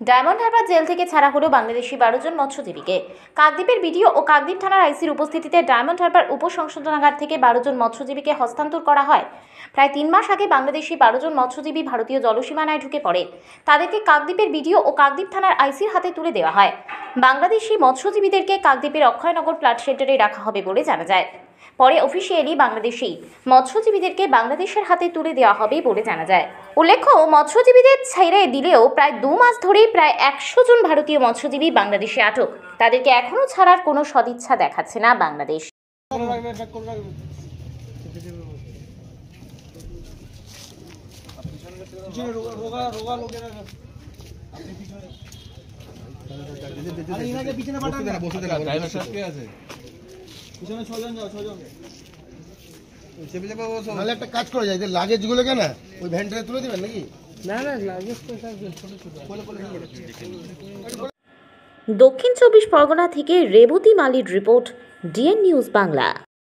Diamond Harbour jail থেকে ছাড়া হলো বাংলাদেশি 12 জন মৎস্যজীবীকে। কাকদ্বীপের বিডিও ও কাকদ্বীপ থানার আইসির উপস্থিতিতে ডায়মন্ড হারবার উপসংশোধনাগার থেকে 12 জন মৎস্যজীবীকে হস্তান্তর করা হয়। প্রায় 3 মাস আগে বাংলাদেশি 12 জন মৎস্যজীবী ভারতীয় জলসীমানায় ঢুকে পড়ে। তাদেরকে কাকদ্বীপের বিডিও ও কাকদ্বীপ থানার আইসির হাতে তুলে দেওয়া হয়। বাংলাদেশি মৎস্যজীবীদেরকে কাকদ্বীপের অক্ষয়নগর প্লাট শেল্টারে রাখা হবে বলে জানা যায়। পরে অফিসিয়ালি বাংলাদেশি মৎস্যজীবীদেরকে বাংলাদেশের হাতে তুলে দেওয়া হবে বলে জানা যায়। উল্লেখ্য, মৎস্যজীবীদের ছেড়ে দিলেও প্রায় 2 মাস ধরেই প্রায় 100 জন ভারতীয় মৎস্যজীবী বাংলাদেশে আটক। তাদেরকে এখনও ছাড়ার কোনো সদিচ্ছা দেখাচ্ছে না বাংলাদেশ। একটা কাজ করা যায়, লাগেজ গুলো কেন ওই ভ্যানটা তুলে দিবেন নাকি? না না, লাগেজ তো দক্ষিণ 24 পরগনা থেকে রেবতী মালির রিপোর্ট, ডিএন নিউজ বাংলা।